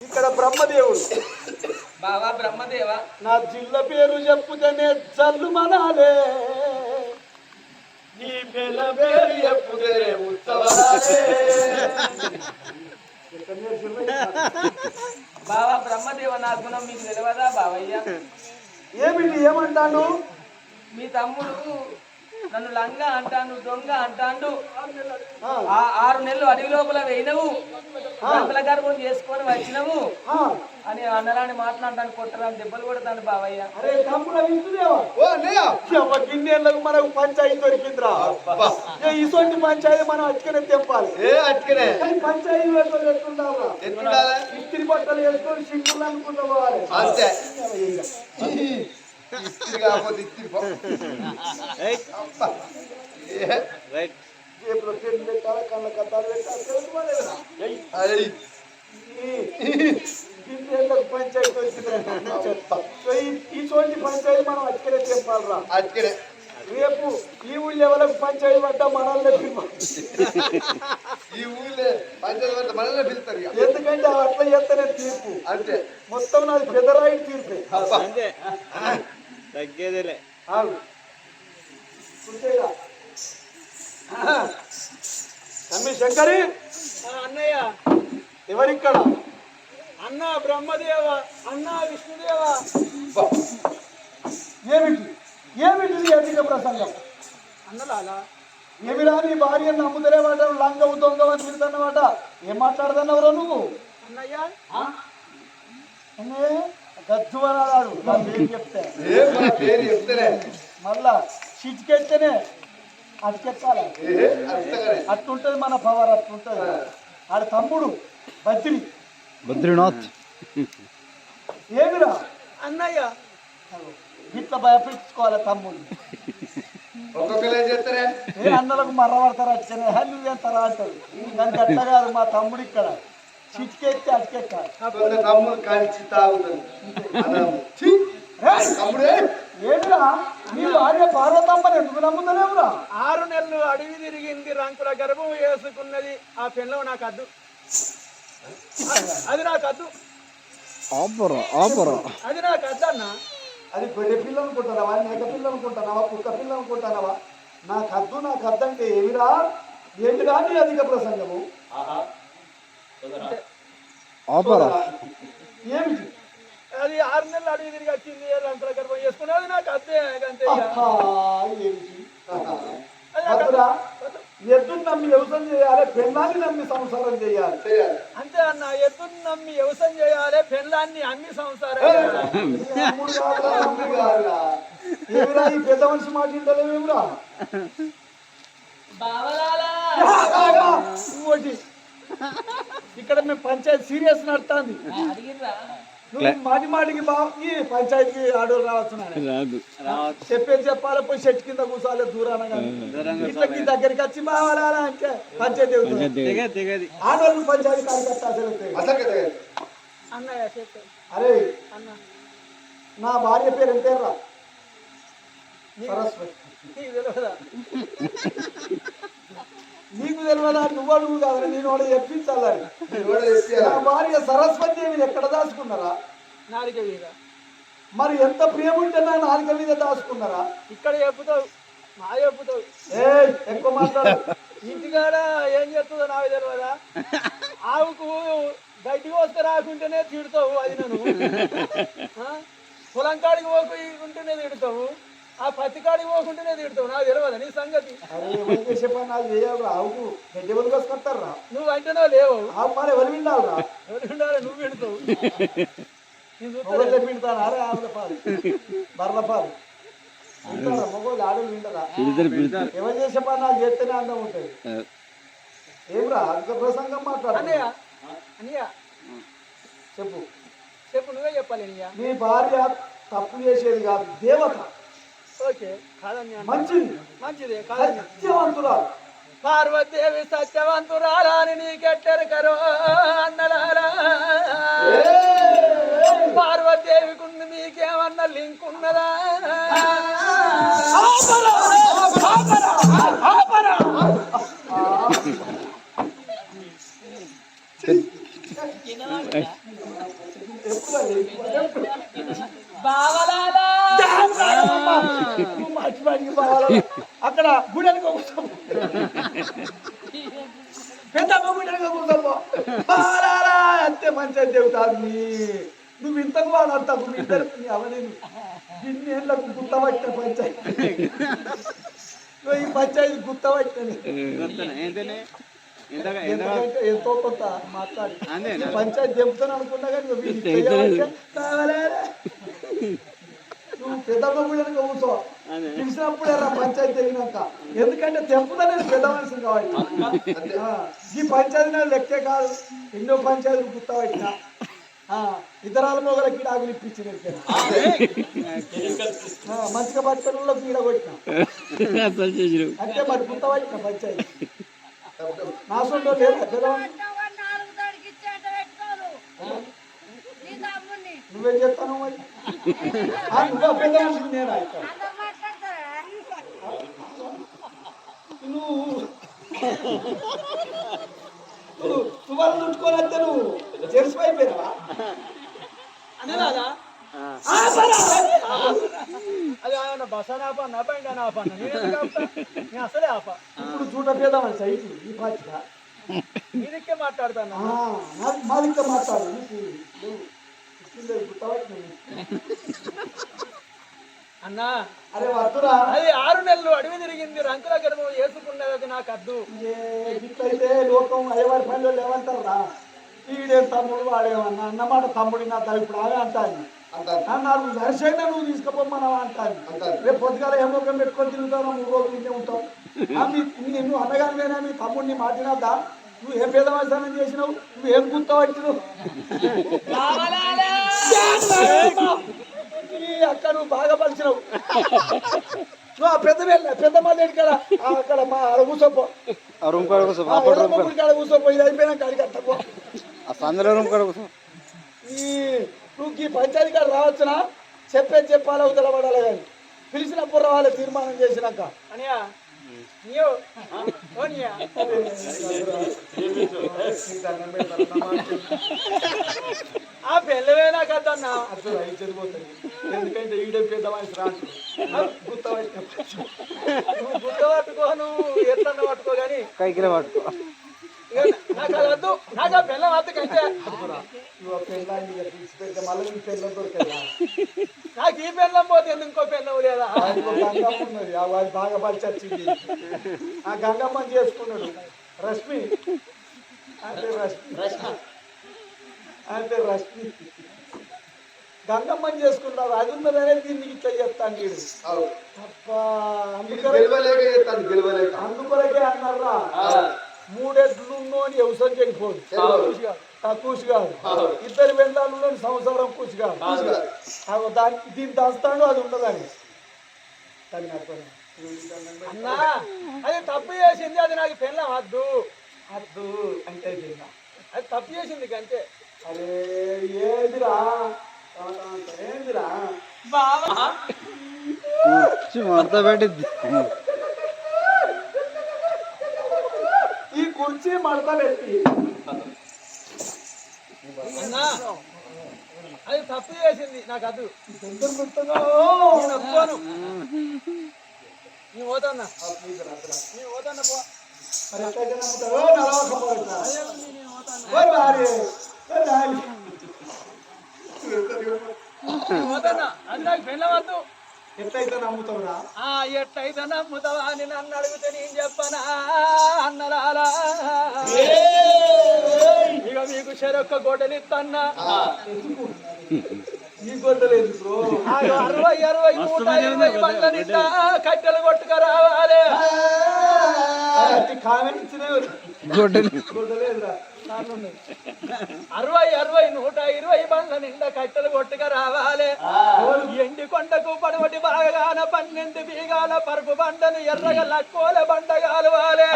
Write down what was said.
ఇక్కడ బ్రహ్మదేవుడు. బావా బ్రహ్మదేవ, నా జిల్ల పేరు చెప్పుతేనే చల్లు మనాలే, నీ పిల్ల పేరు చెప్పుతేనే ఉత్సవాలే. బావా బ్రహ్మదేవ, నా గుణం మీకు తెలియదా బావయ్య? ఏమిటి ఏమంటాను? మీ తమ్ముడు నన్ను లంగ అంటాను, దొంగ అంటాడు. 6 నెలలు అడవి లోపల వేయినవు, గర్భల గర్భం చేసుకొని వచ్చినవు అని అన్నరాని మాట్లాడటానికి కొట్టరాని దెబ్బలు కొడతాను బావయ్య. అరే తమ్ముడు గిన్నెళ్ళకు మనకు పంచాయతీ దొరికిందిరా. ఇటువంటి పంచాయతీ మనం అట్టుకనే తెంపాలి. పంచాయతీ ఎట్లుండాలా? ఇస్త్రీ బట్టలు వేసుకొని సింగులు అనుకుంటూ పోవాలి. కళ్ళ కద్దాలు పంచాయతీ ఇటువంటి పంచాయతీ మనం అక్కడే చెప్పాలరా. అక్కడే రేపు ఈ ఊళ్ళో ఎవరికి పంచాయతీ పడ్డా మనల్ని ఈ ఊళ్ళో పంచాయతీ మనల్ని పిలుస్తారు. ఎందుకంటే అట్లా చేస్తేనే తీర్పు. అంతే మొత్తం నాది పెద్దరాయి తీర్పు. తగ్గేదేలే. తమ్మి శంకరి అన్నయ్య ఎవరిక్కడ? అన్న బ్రహ్మదేవ, అన్న విష్ణుదేవ. ఏమిటి ఏమిటి అధిక ప్రసంగం? అన్నలాలా ఏమిరా నీ భార్య నమ్ముదలేవాట, లంగవు దొంగవు అని తిరుగుతున్నవాట. ఏం మాట్లాడుతున్నావురా నువ్వు? అన్నయ్య గద్దు అన్నాడు. నా పేరు చెప్తే మళ్ళా చిటికెత్తేనే అటుకెక్కాలి. అట్లుంటది మన పవర్, అట్లుంటది. ఆడ తమ్ముడు బద్రీనాథ్. ఏమిరా అన్నయ్య ఇట్లా భయపెట్టుకోవాలి తమ్ముడు. ఏ అన్నలకు మర్రపడతారు అట్లనే, నువ్వెంతరా అంటారు. దానికి అట్లా కాదు. మా తమ్ముడు ఇక్కడ చిటికెత్తి అటుకెక్కాలి. ఏమిరా నీ భార్య పార్వతమ్మని ఎందుకు నమ్ముతలేవురా? 6 నెలలు అడవి తిరిగింది, రంకుల గర్భం వేసుకున్నది. ఆ పిల్లలు నాకు అద్దు, అది నాకు అద్దు, అది నాకు అద్దు అన్న. అది గొర్రె పిల్ల అనుకుంటున్నావా, మేక పిల్ల అనుకుంటున్నావా, కుక్క పిల్ల అనుకుంటున్నావా? నాకు అద్దు అంటే ఏమిరా? ఏమిరా నీ అధిక ప్రసంగము? ఏమిటి అది? 6 నెలలు అడవి తిరిగి వచ్చింది, రంకుల గర్భం వేసుకున్నది, అది నాకు అద్దే. అంతే. ఎద్దును నమ్మి వ్యవసాయం చేయాలి, పెళ్ళాన్ని నమ్మి సంసారం చేయాలి. అంతే అన్న. ఎద్దును నమ్మి వ్యవసాయం చేయాలి, పెళ్ళాన్ని అమ్మి సంసారం. ఏమిరా ఈ పెద్ద మనిషి మాట ఇంటలేమేమిరా? ఇంకోటి ఇక్కడ మేము పంచాయతీ సీరియస్ నడుతుంది. మాటి మాటికి బాగుంది పంచాయతీ ఆడోళ్ళు రావచ్చు. చెప్పాలి, పోయి చెట్టు కింద కూర్చోవాలి దూరాన. ఇట్లకి దగ్గరికి వచ్చి బావాలా అంటే పంచాయతీ ఆడోళ్ళు పంచాయతీ కార్యకర్త. అరే నా భార్య పేరు ఎంతేరా? సరస్వతి. నీకు తెలియదా? నువ్వు అడుగు కాదు, నేను వాడు చెప్పించాలని. నా భార్య సరస్వతి మీరు ఎక్కడ దాచుకున్నారా? నాలుక మీద. మరి ఎంత ప్రేమ ఉంటే నా నాలుక మీద దాచుకున్నారా? ఇక్కడ చెప్పుతావు, మా చెప్పుతావు. ఎక్కువ మాట్లాడు. ఇంటికాడ ఏం చేస్తుందో నాకు తెలియదా? ఆవుకు గడ్డి కోసుకు రాకుంటేనే తిడతావు, అది నన్ను. పొలం కాడికి పోకుంటేనే తిడతావు, ఆ పత్తి కాడికి పోకుంటేనే తిడతావు, నాకు తెలియదా నీ సంగతి? ఆవుకు గడ్డి ఎవరు కోసుకొస్తారా? నువ్వు అంటేనో లేవు. ఆవు మరి ఎవరు విండాలరా? ఎవరు విండాలి? నువ్వు పెడతావు. పిండుతాను. అరే ఆవుల పాలు, బర్ల పాలు వింటారా? మగోళ్ళు ఆడలు వింటారా? ఎవరు చేసే పని నాకు చేస్తేనే అందం ఉంటుంది. ఏమిరా అంత ప్రసంగం మాట్లాడు. అన్నయ్య చెప్పు చెప్పు, నువ్వే చెప్పాలి. నీ భార్య తప్పు చేసేది కాదు, దేవత. ఓకే కాదన్య, మంచిది, మంచిదే. సత్యవంతురాలు. పార్వతీదేవి సత్యవంతురాలా అని నీకెట్టరు కరో అన్నలారా? పార్వతీదేవికి మీకేమన్నా లింక్ ఉన్నదా? బావలాలా నువ్వు మర్చిపోయి బావాలా అక్కడ గుడెనక కూర్చో పెద్దమ్మ గుడెనక కూర్చోపో బావాలా అంతే పంచాయతీ చెబుతాను నువ్వు ఇంతకు వాడంతా నువ్వు ఇద్దరు అవలేదు ఇన్ని ఏళ్ళకు గుర్తపట్టిన పంచాయతీ ఈ పంచాయతీ గుర్తపట్టిన ఎంతో కొంత మాట్లాడి పంచాయతీ చెబుతాను అనుకున్నా కానీ నువ్వు పెద్దమ్మ గుడెనక కూర్చో పిలిచినప్పుడే రా పంచాయతీ తెగినాక ఎందుకంటే తెంపుతా నేను పెద్ద మనిషిని కాబట్టి ఈ పంచాయతీ నా లెక్కే కాదు ఎన్నో పంచాయతీలు గుర్తపట్టినా ఇతరాల మొగలకి ఆకులు ఇప్పించిన మంచిగా పట్టుకుల్లో పీడ కొట్టిన అంటే మరి గుర్తపట్టిన పంచాయతీ నా సొంత లేదా నువ్వేం చెప్తాను మరి నువ్వు పెద్ద మనిషికి నేను నువ్వు చుట్టుకొని వస్తే నువ్వు జరిసిపోయిపోయినావా అనేలాగా అది ఆయన బస నాప నపండి నాప నేను అసలే ఆప ఇప్పుడు చూడ పేదామని సైట్ ఈ పాచిక మీదికే మాట్లాడతాను మా దిక్క మాట్లాడు అన్నా అరే వద్దురా అది 6 నెలలు అడవి తిరిగింది రంకుల గర్భం వేసుకున్నది నాకు అద్దు ఇట్లయితే లోకం అయ్యవారి పనిలో లేవంటారా ఈడే తమ్ముడు వాడేమన్నా అన్నమాట తమ్ముడి నా తల్లి ఇప్పుడు ఆమె అంటాను నాకు దర్శైనా నువ్వు తీసుకుపోమ్మన్నావా అంటాను రేపు పొద్దుగాల ఏ ముఖం పెట్టుకొని తిరుగుతావు 3 రోజులు ఇంటే ఉంటావు నువ్వు అన్నగానేనా మీ తమ్ముడిని మాటినద్దా నువ్వు ఏం పేదవాసనం చేసినావు నువ్వు ఏం గుర్తపట్టినావు అక్క నువ్వు బాగా పలిచినావు నువ్వు ఆ పెద్ద మాదేడి కాడ అక్కడ మా కూర్చోపో కాడ కూర్చోపో ఇది అయిపోయినాక అడిగి అట్టపో నువ్వు ఈ పంచాయతీ కాడ రావచ్చునా చెప్పాలి అవతల పడాలి కానీ పిలిచినప్పుడు రావాలి తీర్మానం చేసినాక అనియా ఆ పెళ్ళవేనా కదన్నా అసలు అవి చదిపోతుంది ఎందుకంటే ఈడే పెద్ద మనిషి రాదు నువ్వు గుర్త పట్టుకో నువ్వు ఎట్లా పట్టుకో కానీ కైకిలో పట్టుకో నాకు అది వద్దు నాకు ఆ పెళ్ళం వద్దు కంటే నువ్వు పెళ్ళాన్ని తీసిపెడితే మళ్ళీ నీ పెళ్ళం దొరకదా నాకు ఈ పెళ్ళం పోతే ఎందుకు ఇంకో పెళ్ళం లేదా గంగమ్మ ఉన్నది అది బాగా పలిచొచ్చింది ఆ గంగమ్మని చేసుకున్నాడు రష్మి అంటే రష్మి గంగమ్మని చేసుకున్నాడు అది ఉన్నదనే దీనికి ఇట్లా చెప్తాను నేను అందుకొరకే అన్నారా 3 ఎడ్లు అని వ్యవసాయం చెడిపోదు కూసి కాదు 2 బెండాలు సంవత్సరం కూసి కాదు దానికి దీన్ని దాస్తాడు అది ఉండదని అన్నా అది తప్పు చేసింది అది నాకు పెళ్ళం వద్దు అంటే అది తప్పు చేసింది అంతే అరే ఏదిరా మడత పెట్టిద్ది ఈ కుర్చీ మడత పెట్టి అన్నా అది తప్పు చేసింది నాకు అద్దు ఎంత గుర్తుగా నేను ఒప్పుకోను నీ పోతాన్నా పో మరి ఎట్లయితే నమ్ముతారో నడవకపోతా పోతాన్నా అది నాకు పెళ్ళవద్దు ఎట్లయితే నమ్ముతావురా ఎట్లయితే నమ్ముతావా అని నన్ను అడిగితే నేను చెప్పనా అన్నరాలా ఇక మీకు చెరొక్క గొడ్డలు ఇస్తన్నా ఈ గొడ్డలేదు 60 120 బండ్ల నిండా కట్టెలు కొట్టుకు రావాలి కామెంట్ ఇచ్చినవి గొడ్డలేదురా 60 120 బండ్ల నిండా కట్టెలు కొట్టుకు రావాలి ఎండి కొండకు పడవటి బాగాన 12 బీగాల పరుపు బండను ఎర్రగా లక్కోల బండ కాలవాలి